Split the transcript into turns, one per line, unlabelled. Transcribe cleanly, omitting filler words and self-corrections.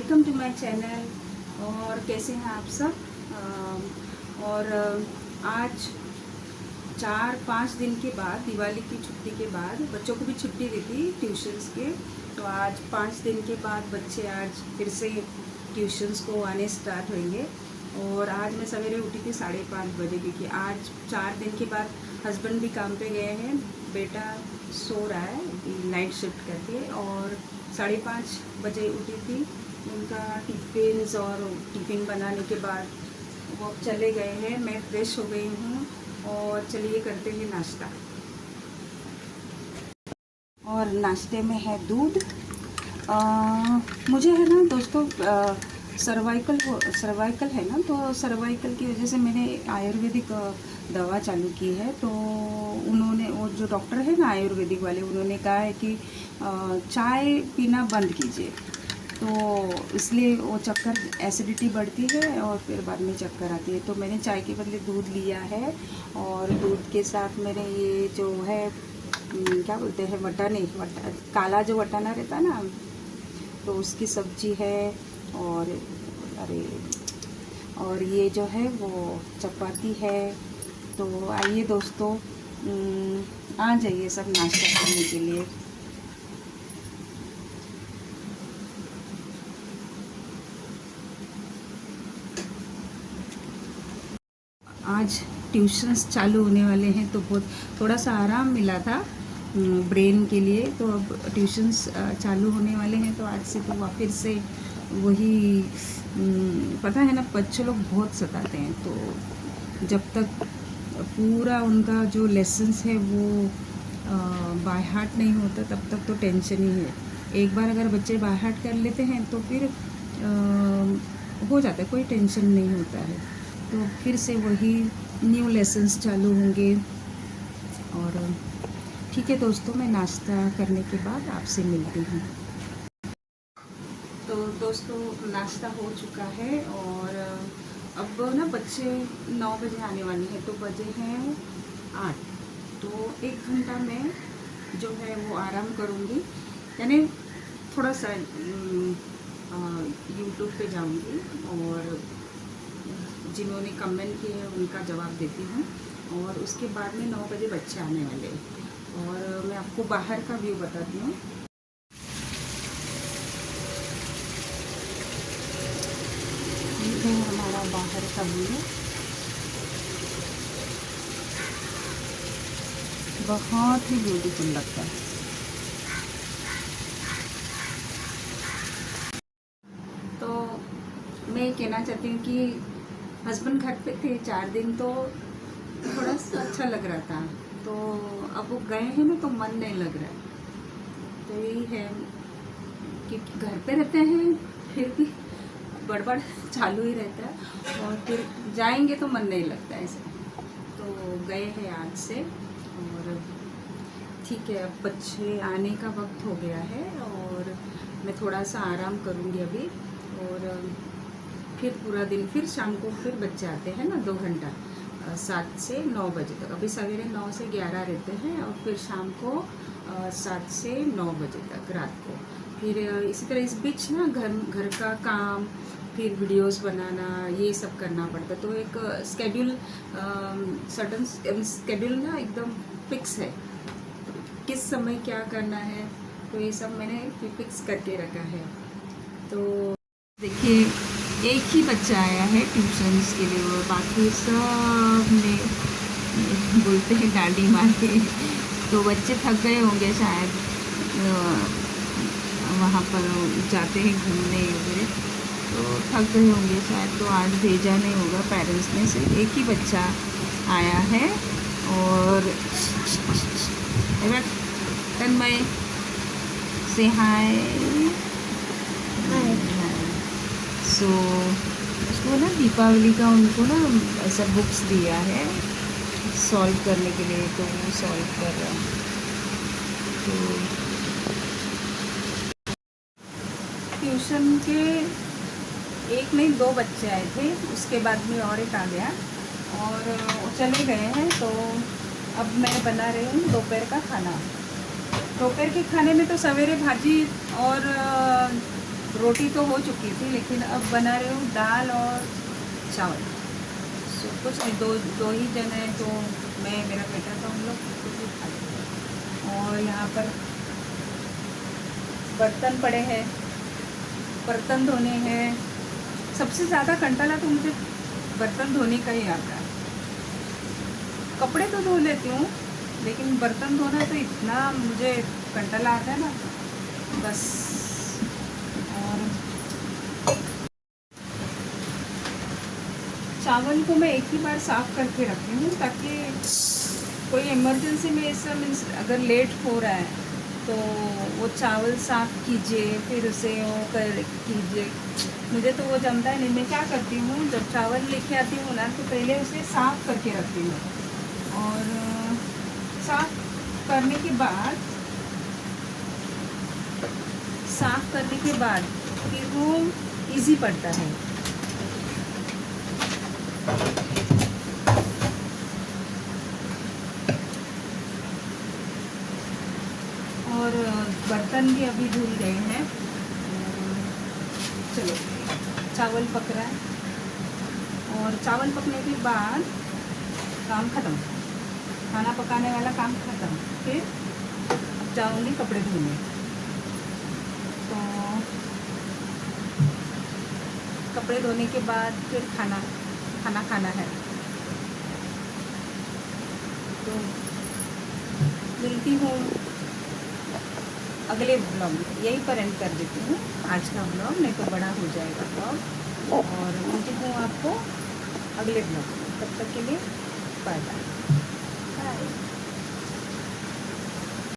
Welcome to my channel. और कैसे हैं आप सब। आज 4-5 दिन के बाद, दिवाली की छुट्टी के बाद, बच्चों को भी छुट्टी दी थी ट्यूशन्स के, तो आज 5 दिन के बाद बच्चे आज फिर से ट्यूशन्स को आने स्टार्ट होंगे। और आज मैं सवेरे उठी थी 5:30 बजे, क्योंकि आज 4 दिन के बाद हस्बैंड भी काम पे गए हैं, बेटा सो रहा है नाइट शिफ्ट करके। और 5:30 बजे उठी थी, उनका टिफ़िन बनाने के बाद वो चले गए हैं। मैं फ्रेश हो गई हूँ और चलिए करते हैं नाश्ता। और नाश्ते में है दूध। मुझे है ना दोस्तों, सर्वाइकल है ना, तो सर्वाइकल की वजह से मैंने आयुर्वेदिक दवा चालू की है। तो उन्होंने, वो जो डॉक्टर है ना आयुर्वेदिक वाले, उन्होंने कहा है कि चाय पीना बंद कीजिए। तो इसलिए वो चक्कर, एसिडिटी बढ़ती है और फिर बाद में चक्कर आती है। तो मैंने चाय के बदले दूध लिया है, और दूध के साथ मैंने ये जो है क्या बोलते हैं, काला जो वटाना रहता है ना, तो उसकी सब्जी है। और ये जो है वो चपाती है। तो आइए दोस्तों, आ जाइए सब नाश्ता करने के लिए। आज ट्यूशन्स चालू होने वाले हैं, तो थोड़ा सा आराम मिला था ब्रेन के लिए। तो अब ट्यूशन्स चालू होने वाले हैं, तो आज से तो फिर से वही पता है ना, बच्चे लोग बहुत सताते हैं। तो जब तक पूरा उनका जो लेसन्स है वो बाय हार्ट नहीं होता, तब तक तो टेंशन ही है। एक बार अगर बच्चे बाय हार्ट कर लेते हैं तो फिर हो जाता है, कोई टेंशन नहीं होता है। तो फिर से वही न्यू लेसन्स चालू होंगे। और ठीक है दोस्तों, मैं नाश्ता करने के बाद आपसे मिलती हूँ। तो दोस्तों, नाश्ता हो चुका है और अब ना बच्चे 9 बजे आने वाले हैं, तो बजे हैं 8। तो 1 घंटा में जो है वो आराम करूँगी, यानी थोड़ा सा यूट्यूब पे जाऊँगी और जिन्होंने कमेंट किए हैं उनका जवाब देती हूँ। और उसके बाद में 9 बजे बच्चे आने वाले हैं। और मैं आपको बाहर का व्यू बताती हूँ। ये है हमारा बाहर का व्यू, बहुत ही ब्यूटीफुल लगता है। तो मैं कहना चाहती हूँ कि हस्बैंड घर पे थे 4 दिन, तो थोड़ा सा अच्छा लग रहा था। तो अब वो गए हैं ना, तो मन नहीं लग रहा है। तो यही है कि घर पे रहते हैं फिर भी बड़बड़ चालू ही रहता है, और फिर जाएंगे तो मन नहीं लगता ऐसे। तो गए हैं आज से, और ठीक है, अब बच्चे आने का वक्त हो गया है और मैं थोड़ा सा आराम करूँगी अभी। और फिर पूरा दिन, फिर शाम को फिर बच्चे आते हैं ना 2 घंटा, 7 से 9 बजे तक। अभी सवेरे 9 से 11 रहते हैं, और फिर शाम को 7 से 9 बजे तक रात को। फिर इसी तरह इस बीच ना घर का काम, फिर वीडियोस बनाना, ये सब करना पड़ता है। तो एक सडन स्केड्यूल ना एकदम फिक्स है, किस समय क्या करना है, तो ये सब मैंने फिक्स करके रखा है। तो देखिए, एक ही बच्चा आया है ट्यूशन्स के लिए, और बाकी सब ने बोलते हैं डांडी मार के। तो बच्चे थक गए होंगे शायद, वहाँ पर जाते हैं घूमने वगैरह, तो थक गए होंगे शायद। तो आज भेजा नहीं होगा पेरेंट्स ने, सिर्फ एक ही बच्चा आया है। और तन्मय से हाय। सो उसको ना दीपावली का उनको ना ऐसा बुक्स दिया है सॉल्व करने के लिए, तो वो सॉल्व कर रहा है। तो ट्यूशन के 1 नहीं 2 बच्चे आए थे, उसके बाद में और एक आ गया, और वो चले गए हैं। तो अब मैं बना रही हूँ दोपहर का खाना। दोपहर के खाने में तो सवेरे भाजी और रोटी तो हो चुकी थी, लेकिन अब बना रही हूँ दाल और चावल। कुछ नहीं, दो दो ही जन हैं, तो मैं, मेरा बेटा, तो हम लोग कुछ भी खा लेंगे। और यहाँ पर बर्तन पड़े हैं, बर्तन धोने हैं। सबसे ज़्यादा कंटाला तो मुझे बर्तन धोने का ही आता है। कपड़े तो धो लेती हूँ, लेकिन बर्तन धोना तो इतना मुझे कंटाला आता है ना, बस। और चावल को मैं एक ही बार साफ़ करके रखती हूँ, ताकि कोई इमरजेंसी में ऐसा मीन्स अगर लेट हो रहा है तो वो चावल साफ़ कीजिए, फिर उसे वो कर कीजिए। मुझे तो वो जमता है नहीं। मैं क्या करती हूँ, जब चावल लेके आती हूँ ना, तो पहले उसे साफ़ करके रखती हूँ। और साफ़ करने के बाद फिर वो इजी पड़ता है। और बर्तन भी अभी धुल गए हैं। चलो, चावल पक रहा है, और चावल पकने के बाद काम ख़त्म, खाना पकाने वाला काम ख़त्म। फिर अब जाऊँगी कपड़े धोने। तो कपड़े धोने के बाद फिर खाना खाना है। तो मिलती हूँ अगले ब्लॉग में। यहीं पर एंड कर देती हूँ आज का ब्लॉग, नहीं तो बड़ा हो जाएगा ब्लॉग। और मिलती हूँ आपको अगले ब्लॉग में। तब तक के लिए बाय बाय।